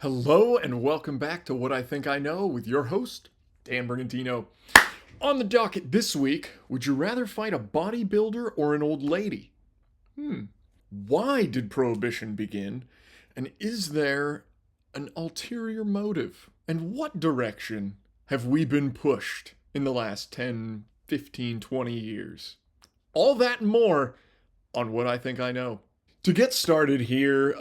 Hello and welcome back to What I Think I Know with your host, Dan Bernardino. On the docket this week, would you rather fight a bodybuilder or an old lady? Why did Prohibition begin? And is there an ulterior motive? And what direction have we been pushed in the last 10, 15, 20 years? All that and more on What I Think I Know. To get started here,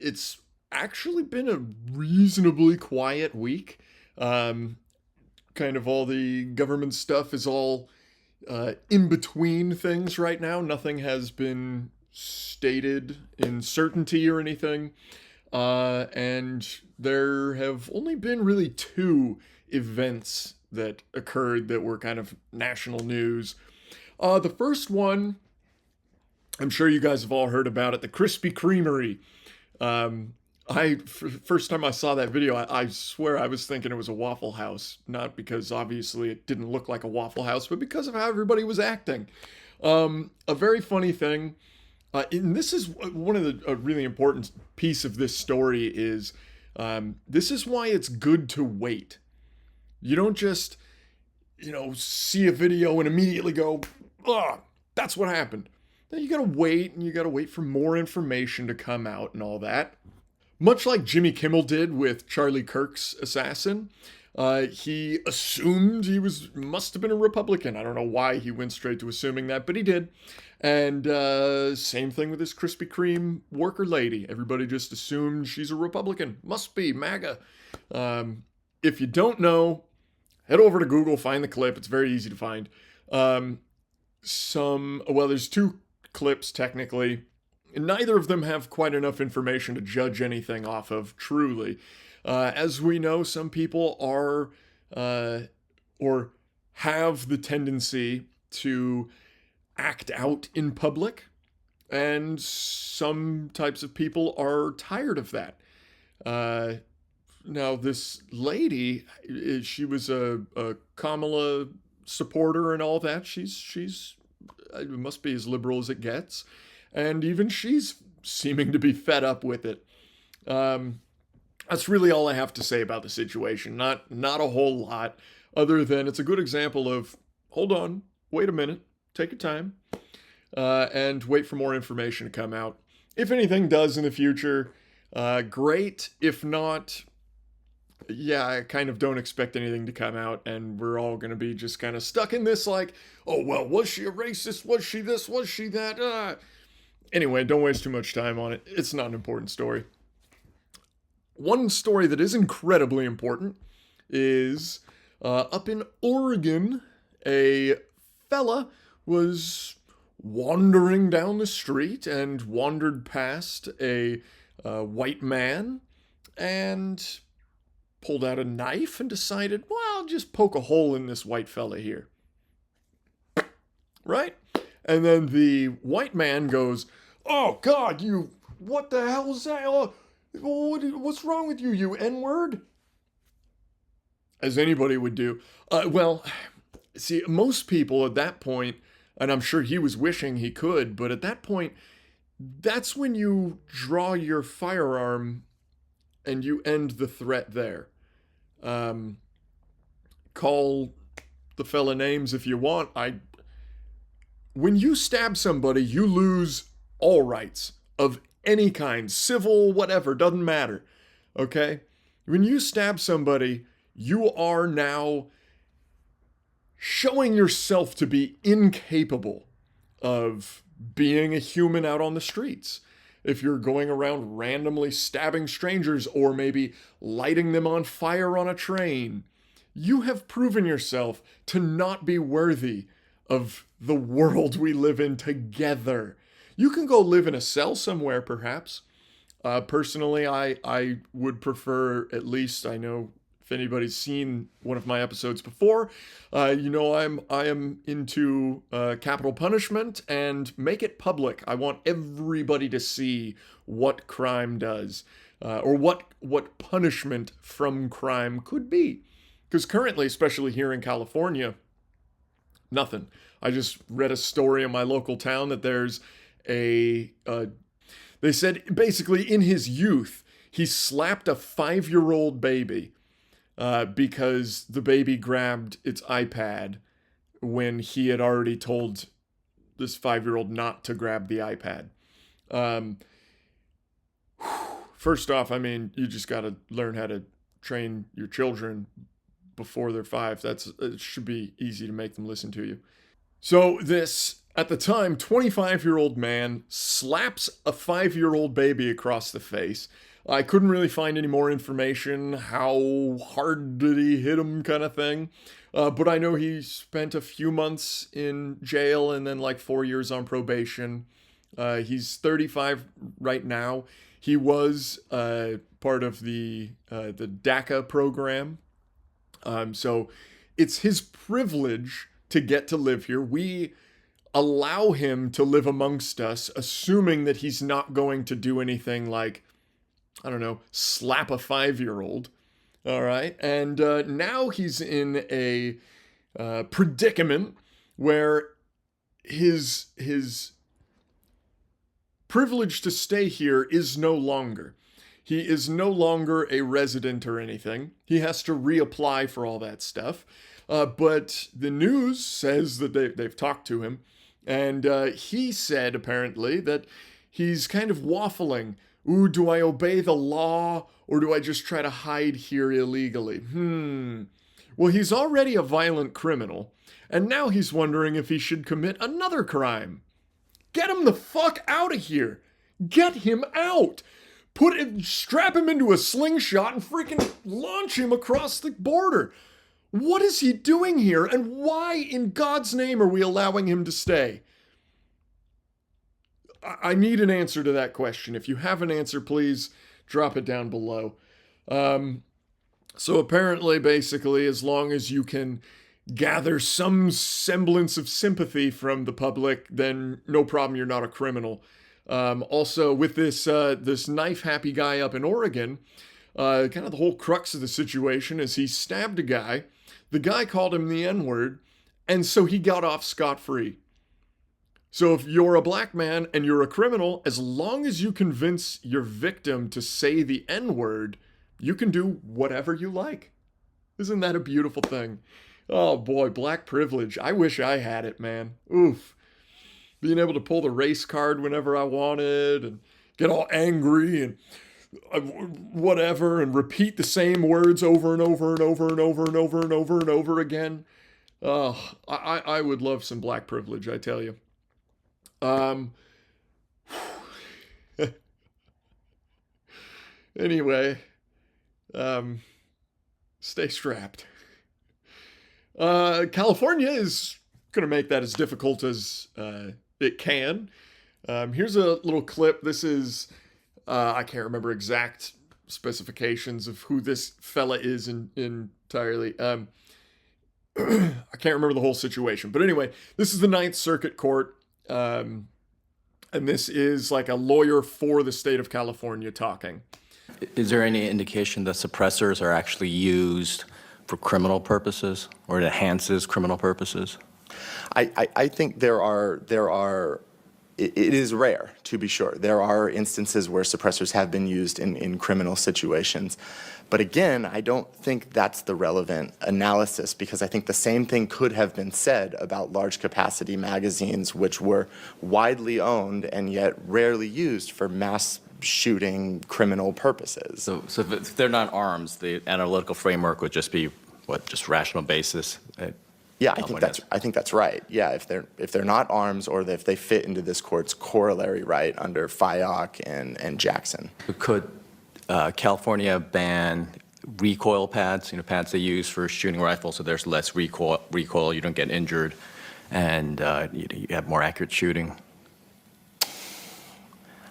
it's actually been a reasonably quiet week. Um, Kind of all the government stuff is all in between things right now. Nothing has been stated in certainty or anything. And there have only been really two events that occurred that were kind of national news. The first one, I'm sure you guys have all heard about it, the Krispy Kremery. First time I saw that video, I swear I was thinking it was a Waffle House, not because obviously it didn't look like a Waffle House, but because of how everybody was acting. A very funny thing, and this is one of the a really important piece of this story is this is why it's good to wait. You don't just see a video and immediately go, "Ah, that's what happened." Then you gotta wait, and you gotta wait for more information to come out and all that. Much like Jimmy Kimmel did with Charlie Kirk's assassin, he assumed must have been a Republican. I don't know why he went straight to assuming that, but he did. And same thing with this Krispy Kreme worker lady. Everybody just assumed she's a Republican. Must be MAGA. If you don't know, head over to Google, find the clip. It's very easy to find. There's two clips technically. Neither of them have quite enough information to judge anything off of, truly. As we know, some people are or have the tendency to act out in public, and some types of people are tired of that. Now, this lady, she was a Kamala supporter and all that. She's it must be as liberal as it gets. And even she's seeming to be fed up with it. That's really all I have to say about the situation. Not a whole lot, other than it's a good example of, hold on, wait a minute, take your time, and wait for more information to come out. If anything does in the future, great. If not, yeah, I kind of don't expect anything to come out, and we're all going to be just kind of stuck in this like, oh, well, was she a racist? Was she this? Was she that? Anyway, don't waste too much time on it. It's not an important story. One story that is incredibly important is up in Oregon, a fella was wandering down the street and wandered past a white man and pulled out a knife and decided, well, I'll just poke a hole in this white fella here. Right? And then the white man goes, "Oh, God, what the hell is that? What's wrong with you, you N-word?" As anybody would do. See, most people at that point, and I'm sure he was wishing he could, but at that point, that's when you draw your firearm and you end the threat there. Call the fella names if you want. When you stab somebody, you lose all rights of any kind, civil, whatever, doesn't matter. Okay? When you stab somebody, you are now showing yourself to be incapable of being a human out on the streets. If you're going around randomly stabbing strangers or maybe lighting them on fire on a train, you have proven yourself to not be worthy of the world we live in together. You can go live in a cell somewhere, perhaps. Personally, I would prefer, at least I know if anybody's seen one of my episodes before, I am into capital punishment and make it public. I want everybody to see what crime does, or what punishment from crime could be. Because currently, especially here in California, nothing. I just read a story in my local town that there's they said basically in his youth, He slapped a 5-year-old baby because the baby grabbed its iPad when he had already told this 5-year-old not to grab the iPad. Um, First off, I mean, you just got to learn how to train your children before they're 5. It should be easy to make them listen to you. So this, at the time, 25-year-old man slaps a 5-year-old baby across the face. I couldn't really find any more information. How hard did he hit him, kind of thing. But I know he spent a few months in jail and then like 4 years on probation. He's 35 right now. He was part of the DACA program. So it's his privilege to get to live here. We allow him to live amongst us, assuming that he's not going to do anything like, I don't know, slap a 5-year-old. All right. And now he's in a predicament where his privilege to stay here is no longer. He is no longer a resident or anything. He has to reapply for all that stuff. But the news says that they've talked to him, and he said apparently that he's kind of waffling. Ooh, do I obey the law or do I just try to hide here illegally? Well, he's already a violent criminal, and now he's wondering if he should commit another crime. Get him the fuck out of here. Get him out. Strap him into a slingshot and freaking launch him across the border. What is he doing here, and why in God's name are we allowing him to stay? I need an answer to that question. If you have an answer, please drop it down below. So apparently, basically, as long as you can gather some semblance of sympathy from the public, then no problem, you're not a criminal. Also, with this knife-happy guy up in Oregon, kind of the whole crux of the situation is he stabbed a guy. The guy called him the N-word, and so he got off scot-free. So if you're a black man and you're a criminal, as long as you convince your victim to say the N-word, you can do whatever you like. Isn't that a beautiful thing? Oh boy, black privilege. I wish I had it, man. Oof. Being able to pull the race card whenever I wanted and get all angry and whatever and repeat the same words over and over and over and over and over and over and over again. Oh, I would love some black privilege, I tell you. Anyway, stay strapped. California is going to make that as difficult as it can. Here's a little clip. This is, I can't remember exact specifications of who this fella is entirely. I can't remember the whole situation. But anyway, this is the Ninth Circuit Court. And this is like a lawyer for the state of California talking. Is there any indication that suppressors are actually used for criminal purposes or it enhances criminal purposes? I think there are it is rare, to be sure. There are instances where suppressors have been used in criminal situations. But again, I don't think that's the relevant analysis, because I think the same thing could have been said about large capacity magazines, which were widely owned and yet rarely used for mass shooting criminal purposes. So if they're not arms, the analytical framework would just be, just rational basis? Yeah, I think that's right. Yeah, if they're not arms, or if they fit into this court's corollary right under FIOC and Jackson. Could California ban recoil pads? Pads they use for shooting rifles, so there's less recoil. You don't get injured, and you have more accurate shooting.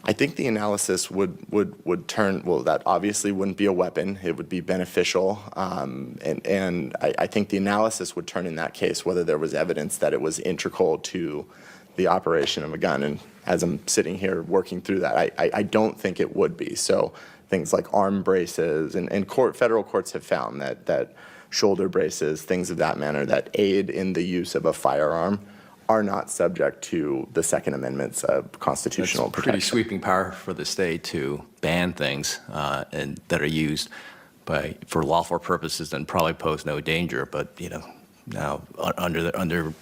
I think the analysis would turn, well, that obviously wouldn't be a weapon. It would be beneficial. And I think the analysis would turn in that case whether there was evidence that it was integral to the operation of a gun. And as I'm sitting here working through that, I don't think it would be. So things like arm braces and federal courts have found that shoulder braces, things of that manner that aid in the use of a firearm, are not subject to the Second Amendment's constitutional That's pretty protection. sweeping power for the state to ban things and that are used for lawful purposes and probably pose no danger. But now under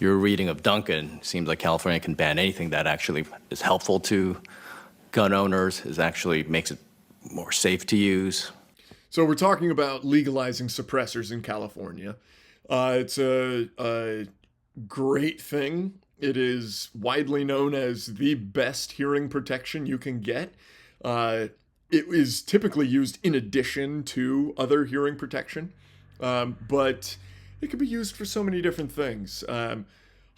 your reading of Duncan, it seems like California can ban anything that actually is helpful to gun owners, makes it more safe to use. So we're talking about legalizing suppressors in California. It's a great thing. It is widely known as the best hearing protection you can get. It is typically used in addition to other hearing protection, but it can be used for so many different things.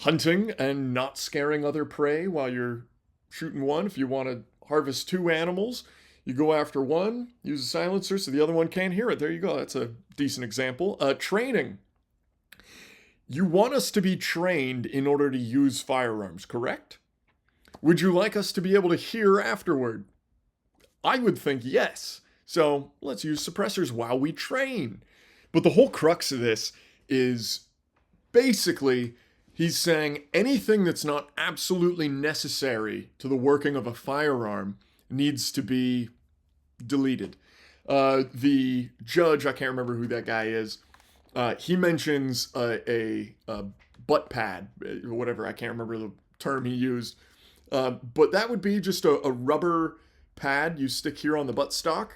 Hunting and not scaring other prey while you're shooting one. If you want to harvest two animals, you go after one, use a silencer so the other one can't hear it. There you go. That's a decent example. Training. You want us to be trained in order to use firearms, correct? Would you like us to be able to hear afterward? I would think yes. So let's use suppressors while we train. But the whole crux of this is basically he's saying anything that's not absolutely necessary to the working of a firearm needs to be deleted. The judge, I can't remember who that guy is, he mentions a butt pad, whatever, I can't remember the term he used. But that would be just a rubber pad you stick here on the buttstock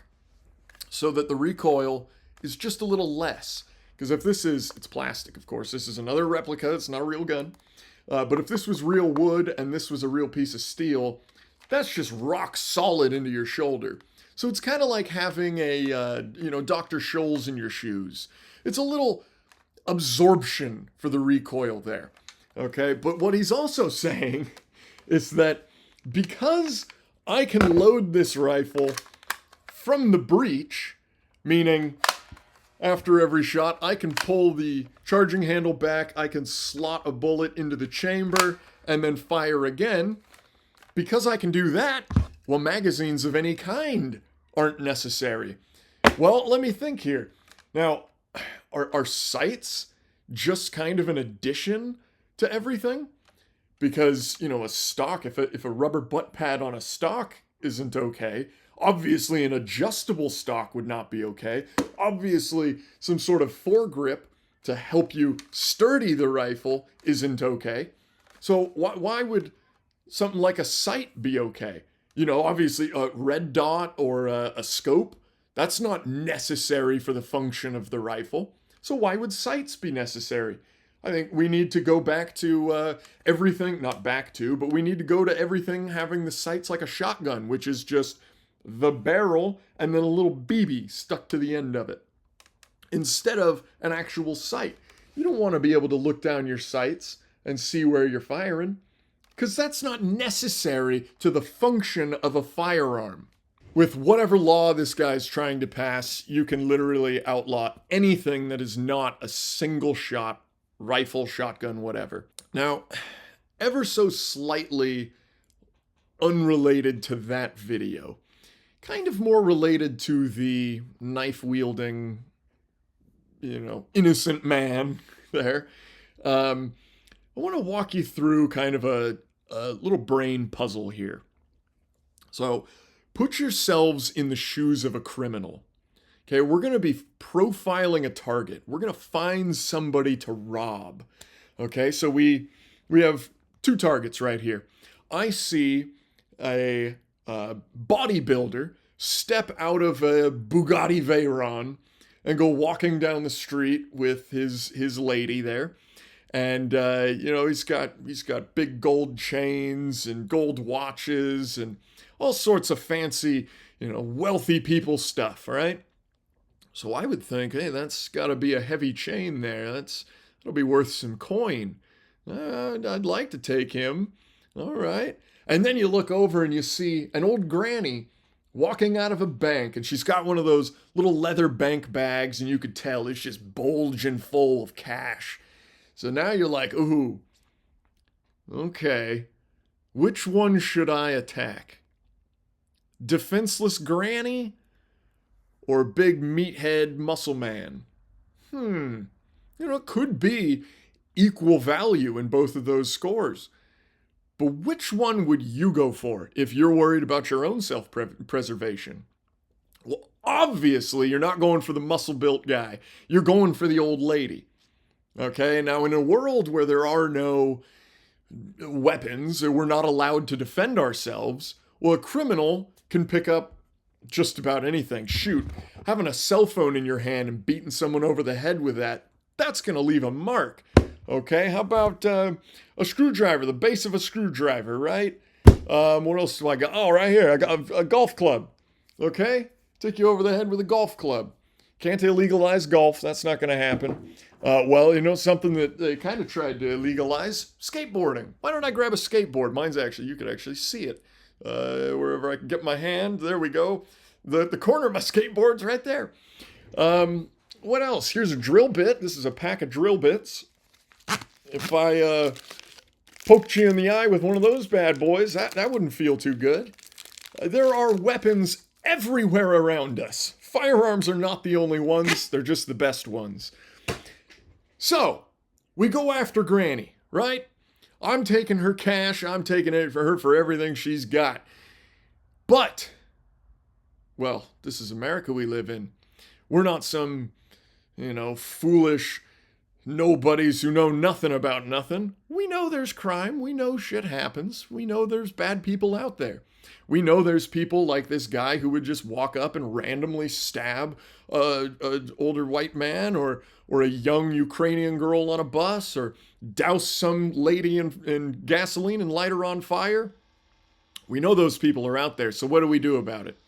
so that the recoil is just a little less. Because if it's plastic, of course, this is another replica, it's not a real gun. But if this was real wood and this was a real piece of steel, that's just rock solid into your shoulder. So it's kind of like having a, Dr. Scholl's in your shoes. It's a little absorption for the recoil there. Okay, but what he's also saying is that because I can load this rifle from the breech, meaning after every shot, I can pull the charging handle back, I can slot a bullet into the chamber, and then fire again. Because I can do that, well, magazines of any kind aren't necessary. Well, let me think here. Now, are sights just kind of an addition to everything? Because, a stock, if a rubber butt pad on a stock isn't okay, obviously an adjustable stock would not be okay. Obviously, some sort of foregrip to help you sturdy the rifle isn't okay. So why would something like a sight be okay? Obviously a red dot or a scope, that's not necessary for the function of the rifle. So why would sights be necessary? I think we need to go back to everything, not back to, but we need to go to everything having the sights like a shotgun, which is just the barrel and then a little BB stuck to the end of it, instead of an actual sight. You don't want to be able to look down your sights and see where you're firing, because that's not necessary to the function of a firearm. With whatever law this guy's trying to pass, you can literally outlaw anything that is not a single shot rifle, shotgun, whatever. Now, ever so slightly unrelated to that video, kind of more related to the knife-wielding, innocent man there. I want to walk you through kind of a little brain puzzle here. So, put yourselves in the shoes of a criminal. Okay, we're going to be profiling a target. We're going to find somebody to rob. Okay, so we have two targets right here. I see a bodybuilder step out of a Bugatti Veyron and go walking down the street with his lady there. And he's got big gold chains and gold watches and all sorts of fancy, wealthy people stuff, all right? So I would think, hey, that's got to be a heavy chain there. That'll be worth some coin. I'd like to take him. All right. And then you look over and you see an old granny walking out of a bank, and she's got one of those little leather bank bags, and you could tell it's just bulging full of cash. So now you're like, ooh, okay, which one should I attack? Defenseless granny or big meathead muscle man? It could be equal value in both of those scores. But which one would you go for if you're worried about your own self-preservation? Well, obviously, you're not going for the muscle-built guy. You're going for the old lady. Okay, now in a world where there are no weapons and we're not allowed to defend ourselves, well, a criminal can pick up just about anything. Shoot, having a cell phone in your hand and beating someone over the head with that, that's going to leave a mark. Okay, how about a screwdriver, the base of a screwdriver, right? What else do I got? Oh, right here, I got a golf club. Okay, take you over the head with a golf club. Can't they legalize golf? That's not going to happen. Well, you know something that they kind of tried to legalize? Skateboarding. Why don't I grab a skateboard? Mine's actually, you could actually see it. Wherever I can get my hand, there we go. The corner of my skateboard's right there. What else? Here's a drill bit. This is a pack of drill bits. If I poked you in the eye with one of those bad boys, that wouldn't feel too good. There are weapons everywhere around us. Firearms are not the only ones, they're just the best ones. So, we go after Granny, right? I'm taking her cash, I'm taking it for her for everything she's got. But, well, this is America we live in. We're not some, foolish nobodies who know nothing about nothing. We know there's crime. We know shit happens. We know there's bad people out there. We know there's people like this guy who would just walk up and randomly stab an older white man or a young Ukrainian girl on a bus or douse some lady in gasoline and light her on fire. We know those people are out there. So what do we do about it?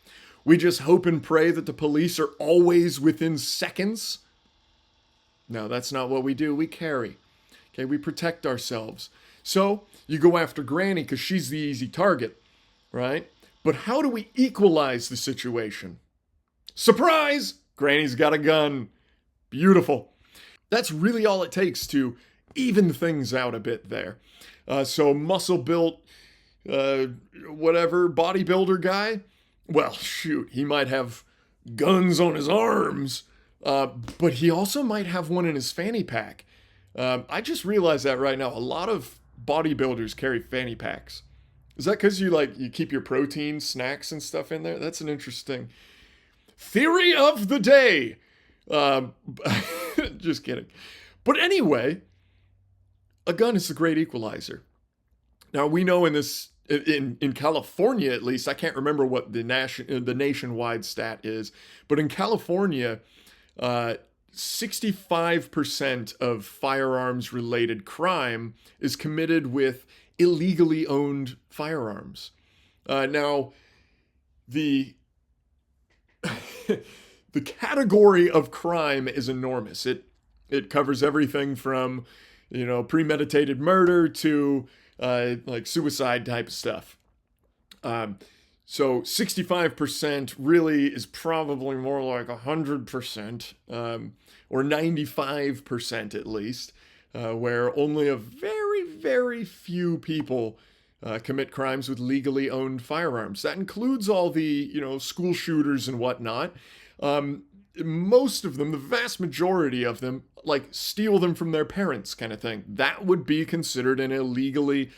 We just hope and pray that the police are always within seconds. No, that's not what we do. We carry. Okay, we protect ourselves. So you go after Granny because she's the easy target, right? But how do we equalize the situation? Surprise! Granny's got a gun. Beautiful. That's really all it takes to even things out a bit there. So muscle-built, whatever, bodybuilder guy, well, shoot, he might have guns on his arms, but he also might have one in his fanny pack. I just realized that right now. A lot of bodybuilders carry fanny packs. Is that because you keep your protein snacks and stuff in there? That's an interesting theory of the day. Just kidding. But anyway, a gun is a great equalizer. Now we know in California at least, I can't remember what the nationwide stat is, but in California, 65% of firearms related crime is committed with illegally owned firearms. Now, the the category of crime is enormous. It covers everything from premeditated murder to like suicide type of stuff. So 65% really is probably more like 100%, or 95% at least, where only a very, very few people commit crimes with legally owned firearms. That includes all the, school shooters and whatnot. Most of them, the vast majority of them, steal them from their parents kind of thing. That would be considered an illegally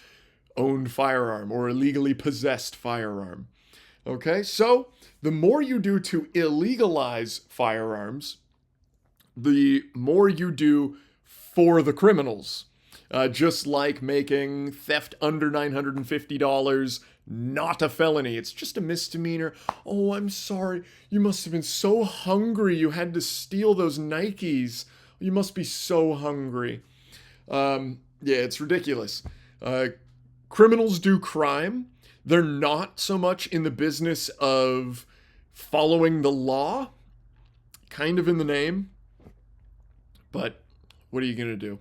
owned firearm or illegally possessed firearm. Okay, so the more you do to illegalize firearms, the more you do for the criminals. Just like making theft under $950 not a felony. It's just a misdemeanor. Oh, I'm sorry. You must have been so hungry you had to steal those Nikes. You must be so hungry. Yeah, it's ridiculous. Criminals do crime. They're not so much in the business of following the law, kind of in the name. But what are you going to do?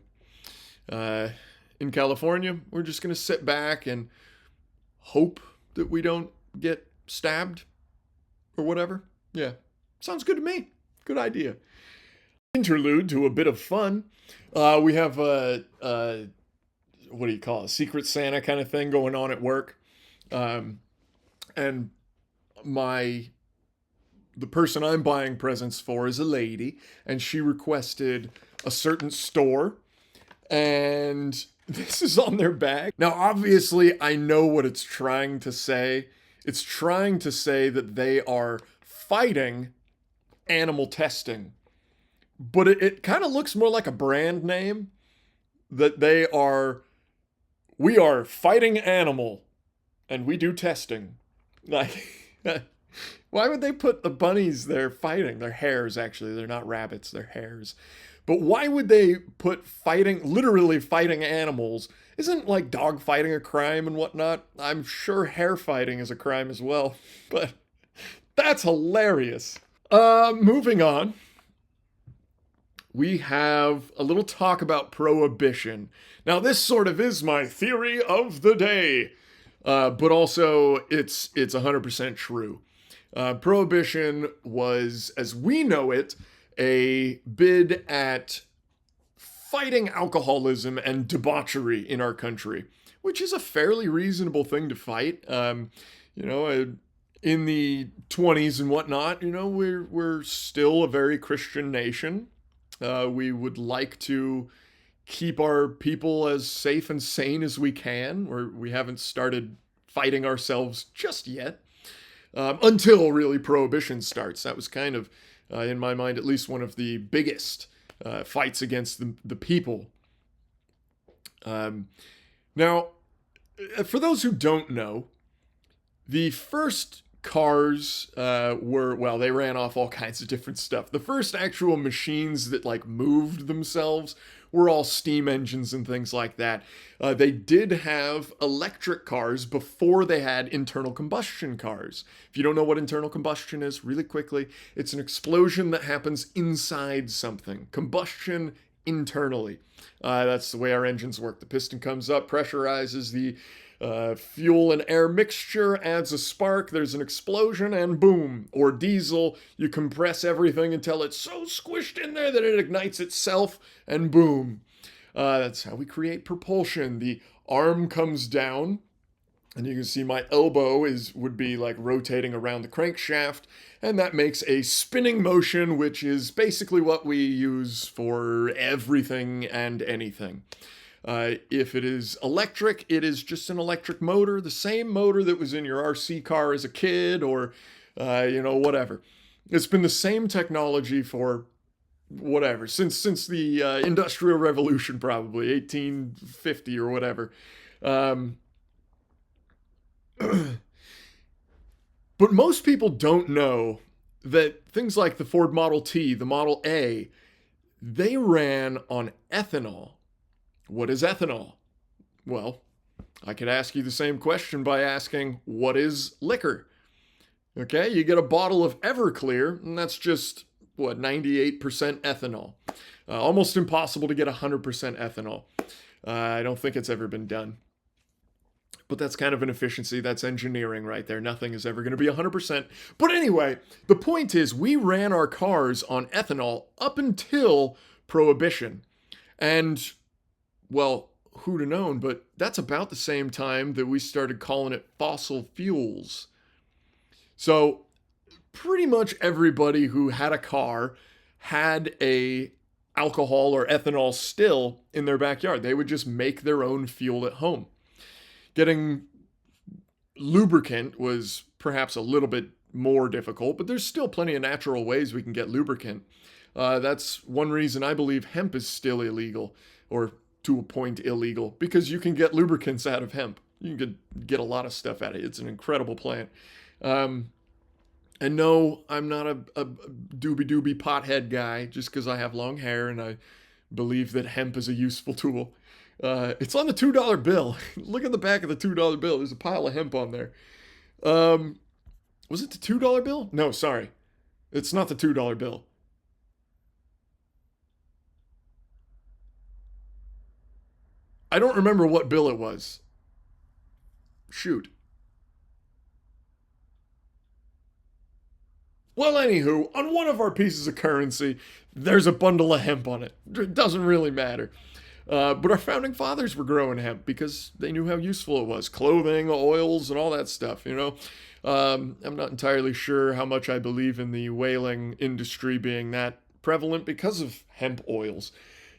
In California, we're just going to sit back and hope that we don't get stabbed or whatever. Yeah, sounds good to me. Good idea. Interlude to a bit of fun. We have what do you call it? Secret Santa kind of thing going on at work. And the person I'm buying presents for is a lady, and she requested a certain store. And this is on their bag. Now, obviously, I know what it's trying to say. It's trying to say that they are fighting animal testing. But it kind of looks more like a brand name, that we are fighting animal and we do testing. Like, why would they put the bunnies they're fighting? They're hares, actually. They're not rabbits, they're hares. But why would they put fighting, literally fighting animals? Isn't like dog fighting a crime and whatnot? I'm sure hare fighting is a crime as well. But that's hilarious. Moving on. We have a little talk about prohibition. Now, this sort of is my theory of the day, but also it's 100% true. Prohibition was, as we know it, a bid at fighting alcoholism and debauchery in our country, which is a fairly reasonable thing to fight. In the 20s and whatnot, we're still a very Christian nation. We would like to keep our people as safe and sane as we can. We haven't started fighting ourselves just yet, until really prohibition starts. That was kind of, in my mind, at least one of the biggest fights against the people. Now, for those who don't know, the first cars they ran off all kinds of different stuff. The first actual machines that like moved themselves were all steam engines and things like that. They did have electric cars before they had internal combustion cars. If you don't know what internal combustion is, really quickly, it's an explosion that happens inside something. Combustion internally. That's the way our engines work. The piston comes up, pressurizes the fuel and air mixture, adds a spark, there's an explosion, and boom. Or diesel, you compress everything until it's so squished in there that it ignites itself, and boom. That's how we create propulsion. The arm comes down, and you can see my elbow would be like rotating around the crankshaft, and that makes a spinning motion, which is basically what we use for everything and anything. If it is electric, it is just an electric motor, the same motor that was in your RC car as a kid, or, whatever. It's been the same technology for whatever, since the Industrial Revolution, probably 1850 or whatever. But most people don't know that things like the Ford Model T, the Model A, they ran on ethanol. What is ethanol? Well, I could ask you the same question by asking, what is liquor? Okay, you get a bottle of Everclear, and that's just, 98% ethanol. Almost impossible to get 100% ethanol. I don't think it's ever been done. But that's kind of an efficiency. That's engineering right there. Nothing is ever going to be 100%. But anyway, the point is, we ran our cars on ethanol up until Prohibition. And well, who'd have known, but that's about the same time that we started calling it fossil fuels. So pretty much everybody who had a car had a alcohol or ethanol still in their backyard. They would just make their own fuel at home. Getting lubricant was perhaps a little bit more difficult, but there's still plenty of natural ways we can get lubricant. That's one reason I believe hemp is still illegal, or to a point illegal, because you can get lubricants out of hemp. You can get a lot of stuff out of it. It's an incredible plant. And no, I'm not a doobie pothead guy just because I have long hair and I believe that hemp is a useful tool. It's on the $2 bill. Look at the back of the $2 bill. There's a pile of hemp on there. Was it the $2 bill? No, sorry. It's not the $2 bill. I don't remember what bill it was. Shoot. Well, anywho, on one of our pieces of currency, there's a bundle of hemp on it. It doesn't really matter. But our founding fathers were growing hemp because they knew how useful it was. Clothing, oils, and all that stuff, I'm not entirely sure how much I believe in the whaling industry being that prevalent because of hemp oils.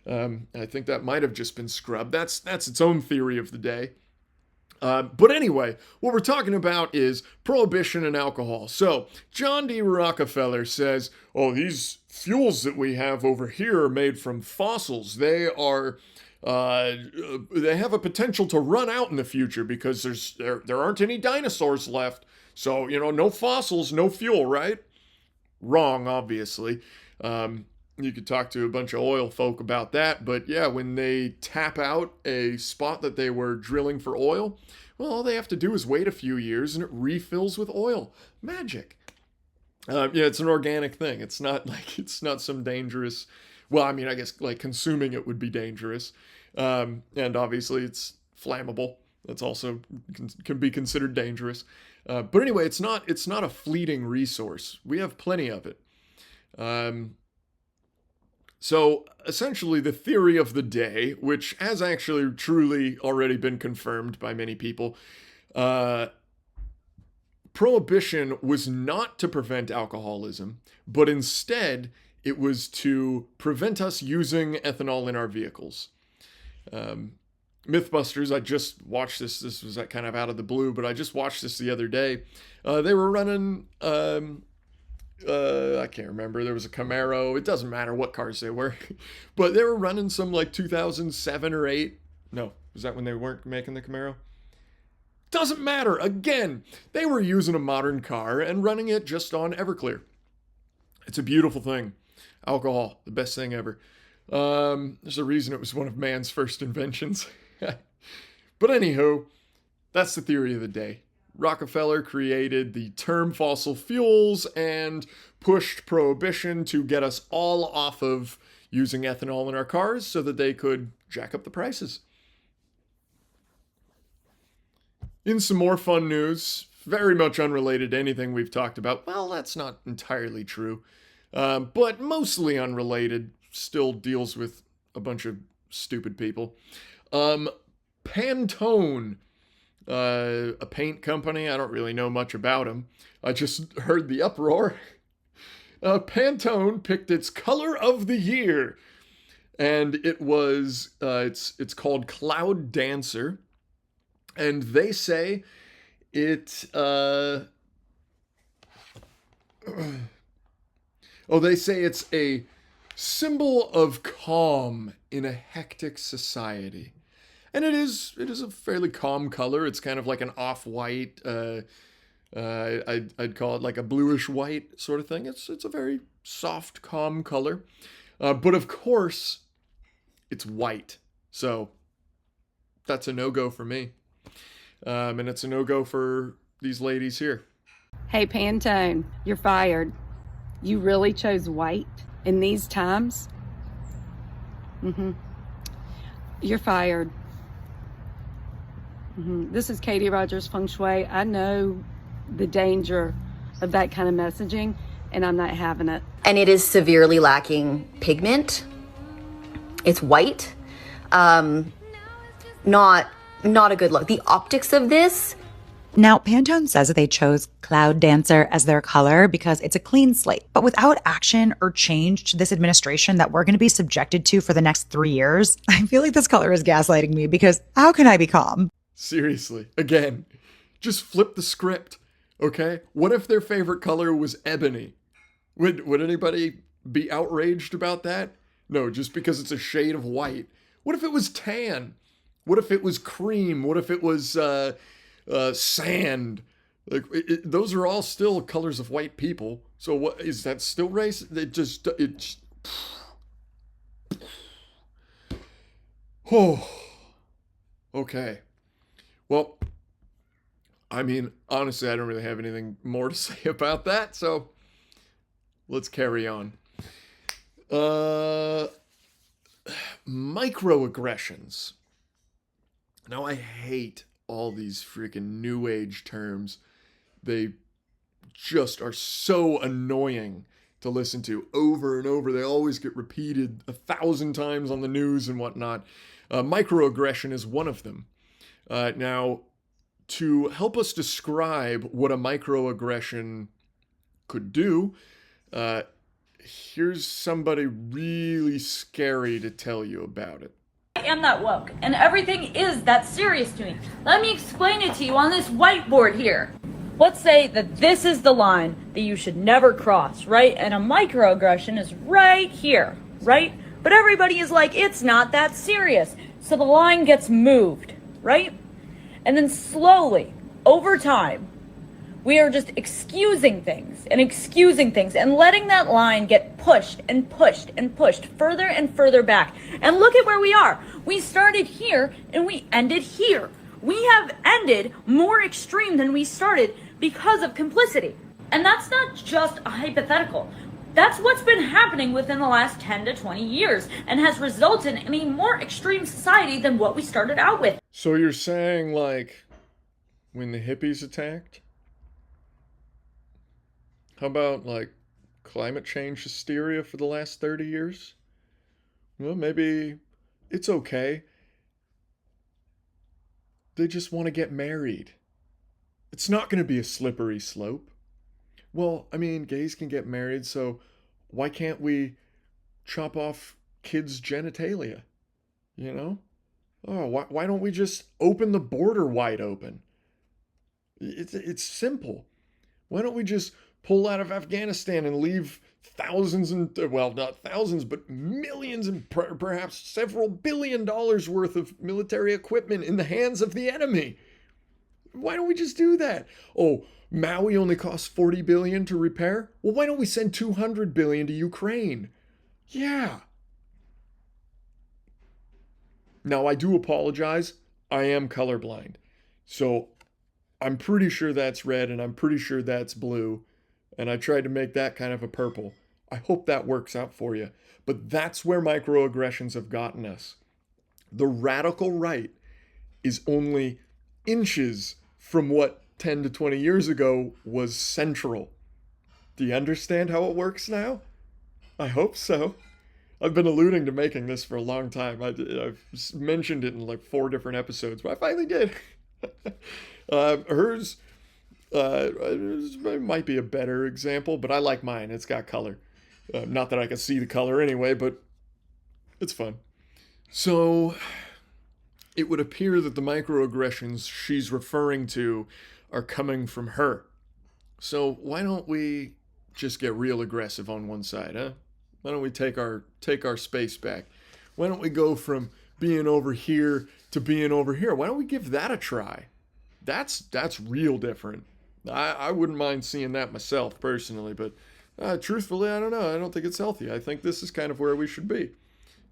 I think that might have just been scrubbed. That's its own theory of the day. But anyway, what we're talking about is prohibition and alcohol. So, John D. Rockefeller says, oh, these fuels that we have over here are made from fossils. They have a potential to run out in the future because there aren't any dinosaurs left. So, no fossils, no fuel, right? Wrong, obviously. You could talk to a bunch of oil folk about that, but yeah, when they tap out a spot that they were drilling for oil, well, all they have to do is wait a few years and it refills with oil. Magic. Yeah, it's an organic thing. It's not some dangerous. Well, I mean, I guess like consuming it would be dangerous, and obviously it's flammable. That's also can be considered dangerous. But anyway, it's not a fleeting resource. We have plenty of it. So essentially, the theory of the day, which has actually truly already been confirmed by many people, prohibition was not to prevent alcoholism, but instead it was to prevent us using ethanol in our vehicles. Mythbusters, I just watched this. This was kind of out of the blue, but I just watched this the other day. They were running. I can't remember. There was a Camaro. It doesn't matter what cars they were, but they were running some like 2007 or 8. No, was that when they weren't making the Camaro? Doesn't matter. Again, they were using a modern car and running it just on Everclear. It's a beautiful thing. Alcohol, the best thing ever. There's a reason it was one of man's first inventions. But anywho, that's the theory of the day. Rockefeller created the term fossil fuels and pushed prohibition to get us all off of using ethanol in our cars so that they could jack up the prices. In some more fun news, very much unrelated to anything we've talked about. Well, that's not entirely true, but mostly unrelated. Still deals with a bunch of stupid people. Pantone, a paint company. I don't really know much about them. I just heard the uproar. Pantone picked its color of the year, and it was it's called Cloud Dancer, and they say it. They say it's a symbol of calm in a hectic society. And it is a fairly calm color. It's kind of like an off-white, I'd call it like a bluish white sort of thing. It's a very soft, calm color. But of course, it's white. So that's a no-go for me. And it's a no-go for these ladies here. Hey, Pantone, you're fired. You really chose white in these times? You're fired. This is Katie Rogers Feng Shui. I know the danger of that kind of messaging, and I'm not having it. And it is severely lacking pigment. It's white. Not a good look. The optics of this. Now, Pantone says that they chose Cloud Dancer as their color because it's a clean slate. But without action or change to this administration that we're going to be subjected to for the next 3 years, I feel like this color is gaslighting me because how can I be calm? Seriously, again, just flip the script, okay? What if their favorite color was ebony? Would anybody be outraged about that? No, just because it's a shade of white. What if it was tan? What if it was cream? What if it was sand? Like those are all still colors of white people. So what is that still race? Oh, okay. Well, I mean, honestly, I don't really have anything more to say about that, so let's carry on. Microaggressions. Now, I hate all these freaking new age terms. They just are so annoying to listen to over and over. They always get repeated 1,000 times on the news and whatnot. Microaggression is one of them. Now, to help us describe what a microaggression could do, here's somebody really scary to tell you about it. I am that woke, and everything is that serious to me. Let me explain it to you on this whiteboard here. Let's say that this is the line that you should never cross, right? And a microaggression is right here, right? But everybody is like, it's not that serious. So the line gets moved, right? And then slowly, over time, we are just excusing things and letting that line get pushed and pushed and pushed further and further back. And look at where we are. We started here and we ended here. We have ended more extreme than we started because of complicity. And that's not just a hypothetical. That's what's been happening within the last 10 to 20 years and has resulted in a more extreme society than what we started out with. So you're saying, like, when the hippies attacked? How about, like, climate change hysteria for the last 30 years? Well, maybe it's okay. They just want to get married. It's not going to be a slippery slope. Well, I mean, gays can get married, so why can't we chop off kids' genitalia? You know? Oh, why don't we just open the border wide open? It's simple. Why don't we just pull out of Afghanistan and leave thousands and, well, not thousands, but millions and perhaps several $billion worth of military equipment in the hands of the enemy? Why don't we just do that? Oh, Maui only costs $40 billion to repair? Well, why don't we send $200 billion to Ukraine? Yeah. Now, I do apologize. I am colorblind. So I'm pretty sure that's red and I'm pretty sure that's blue. And I tried to make that kind of a purple. I hope that works out for you. But that's where microaggressions have gotten us. The radical right is only inches from what 10 to 20 years ago was central. Do you understand how it works now? I hope so. I've been alluding to making this for a long time. I've mentioned it in like 4 different episodes, but I finally did. Hers might be a better example, but I like mine. It's got color. Not that I can see the color anyway, but it's fun. So it would appear that the microaggressions she's referring to are coming from her. So why don't we just get real aggressive on one side, huh? Why don't we take our space back? Why don't we go from being over here to being over here? Why don't we give that a try? That's real different. I wouldn't mind seeing that myself personally, but truthfully, I don't know. I don't think it's healthy. I think this is kind of where we should be,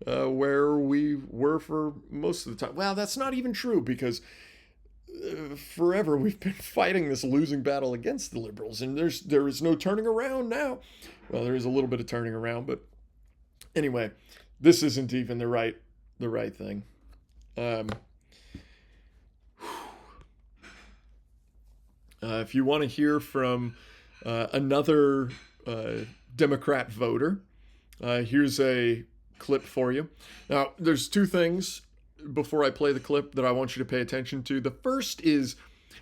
where we were for most of the time. Well, that's not even true because forever we've been fighting this losing battle against the liberals, and there is no turning around now. Well, there is a little bit of turning around, but anyway, this isn't even the right thing. If you want to hear from another Democrat voter, here's a clip for you. Now, there's 2 things before I play the clip that I want you to pay attention to. The first is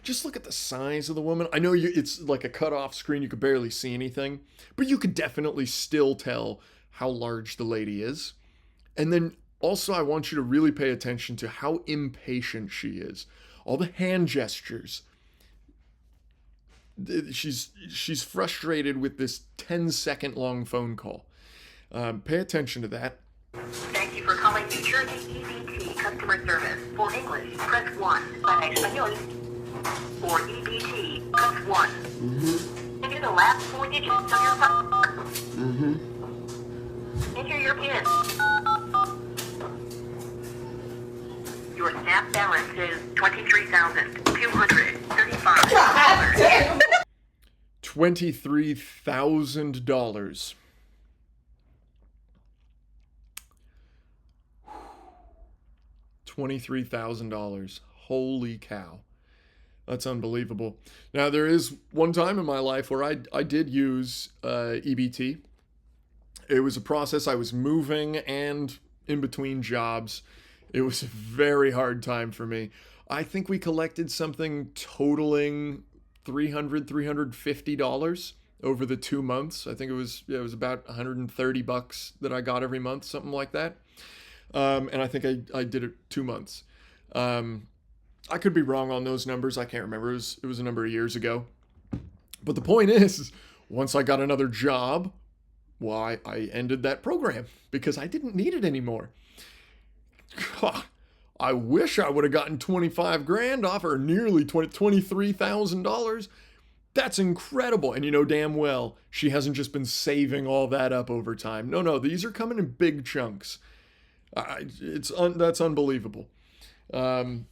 just look at the size of the woman. I know it's like a cut-off screen. You could barely see anything, but you could definitely still tell how large the lady is. And then also I want you to really pay attention to how impatient she is. All the hand gestures. She's frustrated with this 10-second long phone call. Pay attention to that. Thank you for calling New Jersey EBT customer service. For English, press 1. Para español, for EBT, press 1. Enter the last 4 digits of your phone. Enter your PIN. Your snap balance is $23,235. $23,000. $23,000. Holy cow. That's unbelievable. Now, there is one time in my life where I did use EBT. It was a process. I was moving and in between jobs. It was a very hard time for me. I think we collected something totaling $350. over the 2 months. I think it was about $130 that I got every month, something like that. And I think I did it 2 months. I could be wrong on those numbers. I can't remember. It was a number of years ago. But the point is, once I got another job, well, I ended that program because I didn't need it anymore. I wish I would have gotten 25 grand off, or nearly $23,000. That's incredible. And you know damn well she hasn't just been saving all that up over time. No, these are coming in big chunks. That's unbelievable. Wow.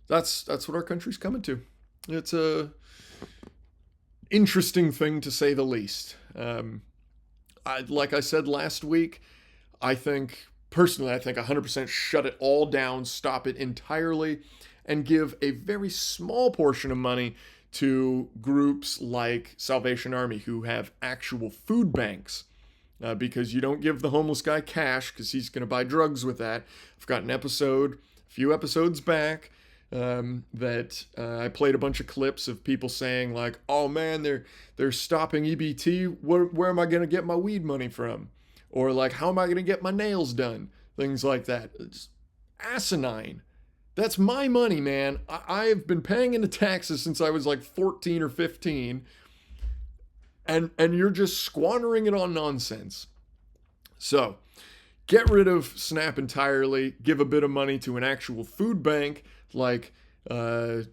That's what our country's coming to. It's a interesting thing to say the least. Like I said last week, I think 100% shut it all down, stop it entirely, and give a very small portion of money to groups like Salvation Army who have actual food banks. Because you don't give the homeless guy cash because he's going to buy drugs with that. I've got a few episodes back, that I played a bunch of clips of people saying like, "Oh man, they're stopping EBT. Where am I going to get my weed money from?" Or like, "How am I going to get my nails done?" Things like that. It's asinine. That's my money, man. I've been paying into taxes since I was like 14 or 15. And you're just squandering it on nonsense. So, get rid of SNAP entirely. Give a bit of money to an actual food bank like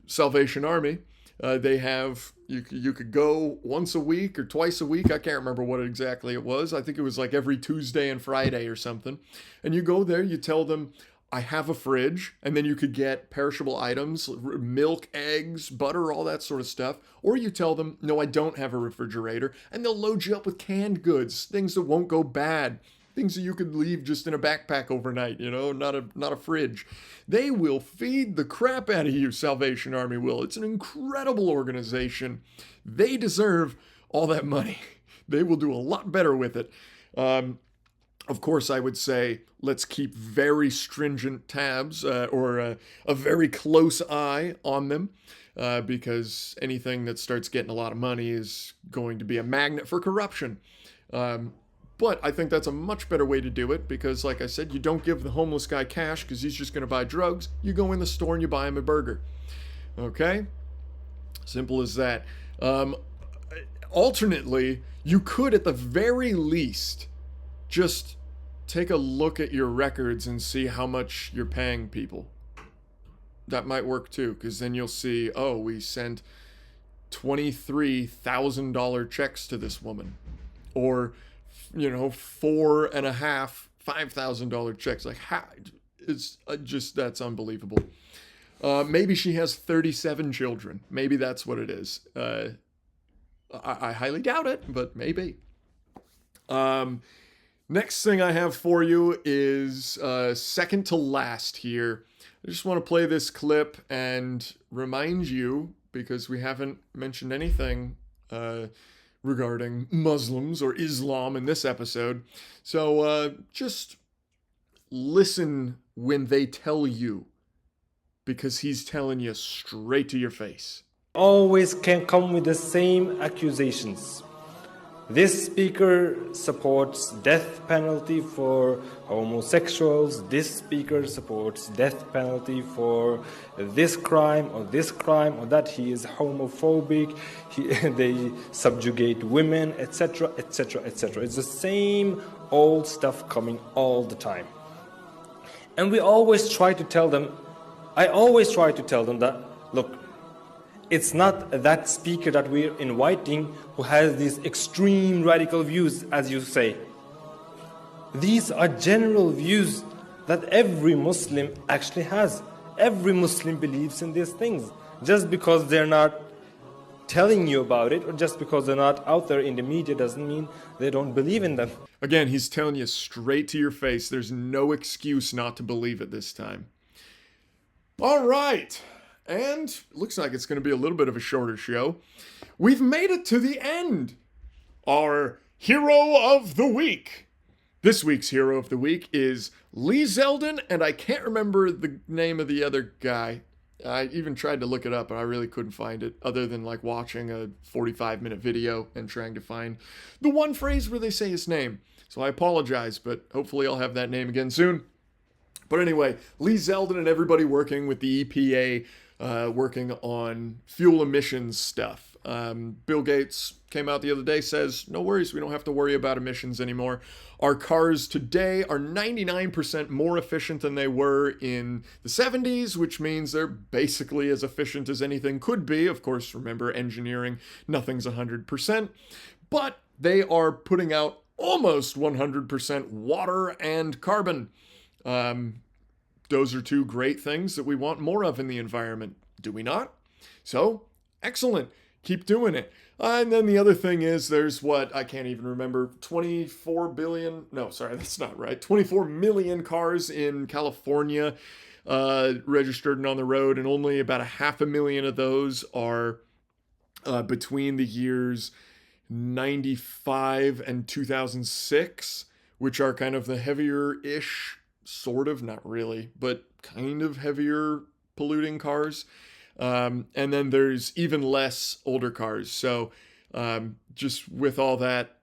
Salvation Army. They have, you could go once a week or twice a week. I can't remember what exactly it was. I think it was like every Tuesday and Friday or something. And you go there, you tell them, "I have a fridge," and then you could get perishable items, milk, eggs, butter, all that sort of stuff. Or you tell them, "No, I don't have a refrigerator," and they'll load you up with canned goods, things that won't go bad, things that you could leave just in a backpack overnight, not a fridge. They will feed the crap out of you, Salvation Army will. It's an incredible organization. They deserve all that money. They will do a lot better with it. Of course, I would say let's keep very stringent tabs or a very close eye on them because anything that starts getting a lot of money is going to be a magnet for corruption. But I think that's a much better way to do it because, like I said, you don't give the homeless guy cash because he's just going to buy drugs. You go in the store and you buy him a burger. Okay? Simple as that. Alternately, you could at the very least just take a look at your records and see how much you're paying people. That might work too, because then you'll see, oh, we sent $23,000 checks to this woman. Or, $4,500 checks. Like, it's just, that's unbelievable. Maybe she has 37 children. Maybe that's what it is. I highly doubt it, but maybe. Next thing I have for you is second to last here. I just want to play this clip and remind you, because we haven't mentioned anything regarding Muslims or Islam in this episode. So just listen when they tell you, because he's telling you straight to your face. Always can come with the same accusations. This speaker supports death penalty for homosexuals. This speaker supports death penalty for this crime or that. He is homophobic. They subjugate women, etc., etc., etc. It's the same old stuff coming all the time. And we always try to tell them, I always try to tell them that, look, it's not that speaker that we're inviting who has these extreme radical views, as you say. These are general views that every Muslim actually has. Every Muslim believes in these things. Just because they're not telling you about it, or just because they're not out there in the media, doesn't mean they don't believe in them. Again, he's telling you straight to your face. There's no excuse not to believe it this time. All right. And looks like it's going to be a little bit of a shorter show. We've made it to the end. Our hero of the week. This week's hero of the week is Lee Zeldin, and I can't remember the name of the other guy. I even tried to look it up, and I really couldn't find it, other than like watching a 45-minute video and trying to find the one phrase where they say his name. So I apologize, but hopefully I'll have that name again soon. But anyway, Lee Zeldin and everybody working with the EPA, working on fuel emissions stuff. Bill Gates came out the other day, says, no worries, we don't have to worry about emissions anymore. Our cars today are 99% more efficient than they were in the 70s, which means they're basically as efficient as anything could be. Of course, remember, engineering, nothing's 100%. But they are putting out almost 100% water and carbon. Those are two great things that we want more of in the environment, do we not? So, excellent. Keep doing it. And then the other thing is there's what, I can't even remember, 24 billion, no, sorry, that's not right, 24 million cars in California registered and on the road, and only about 500,000 of those are between the years 95 and 2006, which are kind of the heavier-ish, sort of, not really, but kind of heavier polluting cars. And then there's even less older cars. So just with all that,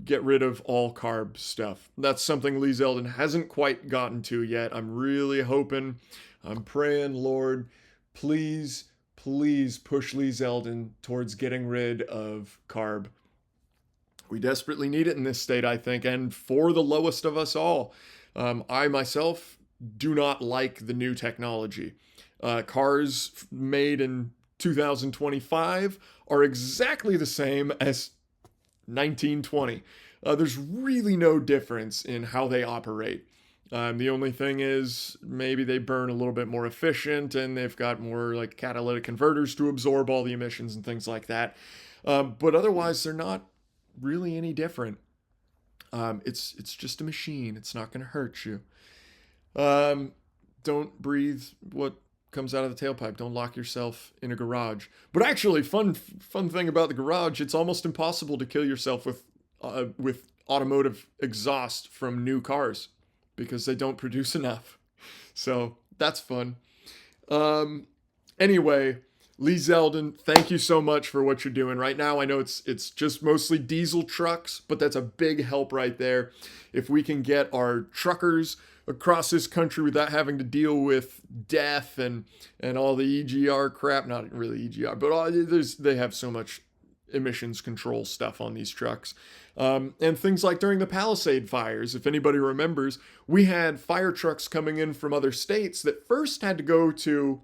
get rid of all carb stuff. That's something Lee Zeldin hasn't quite gotten to yet. I'm really hoping, I'm praying, Lord, please push Lee Zeldin towards getting rid of carb. We desperately need it in this state, I think, and for the lowest of us all. I myself do not like the new technology. Cars made in 2025 are exactly the same as 1920. There's really no difference in how they operate. The only thing is maybe they burn a little bit more efficient, and they've got more like catalytic converters to absorb all the emissions and things like that. But otherwise, they're not really any different. It's just a machine. It's not going to hurt you. Don't breathe what comes out of the tailpipe. Don't lock yourself in a garage. But actually, fun thing about the garage, it's almost impossible to kill yourself with automotive exhaust from new cars because they don't produce enough. So that's fun. Anyway, Lee Zeldin, thank you so much for what you're doing right now. I know it's just mostly diesel trucks, but that's a big help right there. If we can get our truckers across this country without having to deal with death and all the EGR crap, not really EGR, but they have so much emissions control stuff on these trucks. And things like during the Palisade fires, if anybody remembers, we had fire trucks coming in from other states that first had to go to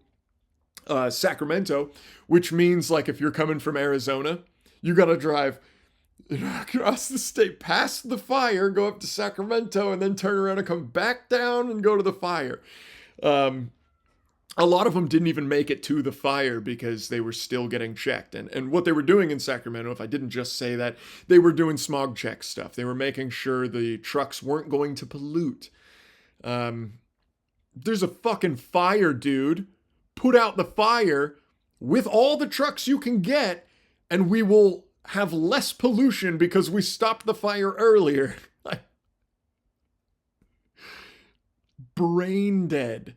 Sacramento, which means like if you're coming from Arizona, you got to drive across the state, past the fire, go up to Sacramento, and then turn around and come back down and go to the fire. A lot of them didn't even make it to the fire because they were still getting checked. And what they were doing in Sacramento, if I didn't just say that, they were doing smog check stuff. They were making sure the trucks weren't going to pollute. There's a fucking fire, dude. Put out the fire with all the trucks you can get, and we will have less pollution because we stopped the fire earlier. Brain dead.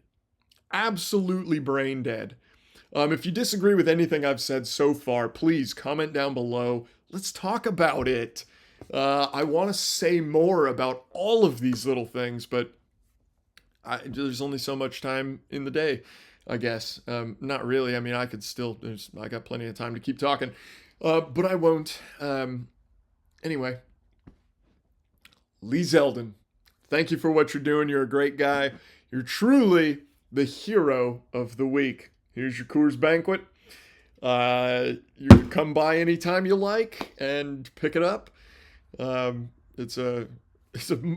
Absolutely brain dead. If you disagree with anything I've said so far, please comment down below. Let's talk about it. I want to say more about all of these little things, but there's only so much time in the day, I guess. Not really. I mean, I got plenty of time to keep talking, but I won't. Anyway, Lee Zeldin, thank you for what you're doing. You're a great guy. You're truly the hero of the week. Here's your Coors Banquet. You can come by anytime you like and pick it up. It's a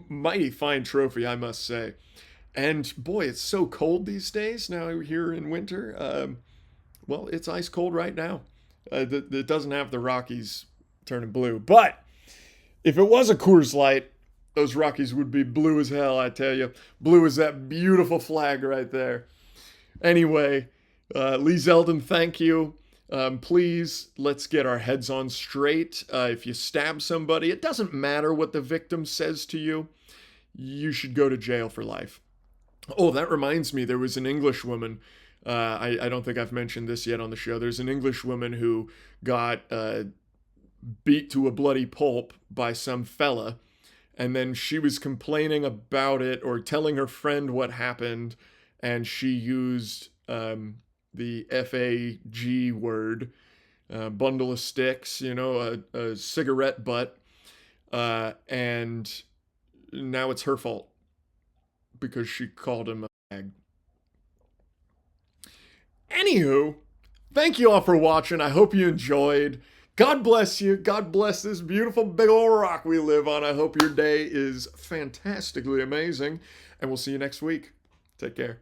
mighty fine trophy, I must say. And boy, it's so cold these days now here in winter. Well, it's ice cold right now. It doesn't have the Rockies turning blue. But if it was a Coors Light, those Rockies would be blue as hell, I tell you. Blue as that beautiful flag right there. Anyway, Lee Zeldin, thank you. Please, let's get our heads on straight. If you stab somebody, it doesn't matter what the victim says to you. You should go to jail for life. Oh, that reminds me, there was an English woman. I don't think I've mentioned this yet on the show. There's an English woman who got beat to a bloody pulp by some fella, and then she was complaining about it or telling her friend what happened, and she used the FAG word, bundle of sticks, a cigarette butt, and now it's her fault because she called him a fag. Anywho, thank you all for watching. I hope you enjoyed. God bless you. God bless this beautiful big old rock we live on. I hope your day is fantastically amazing. And we'll see you next week. Take care.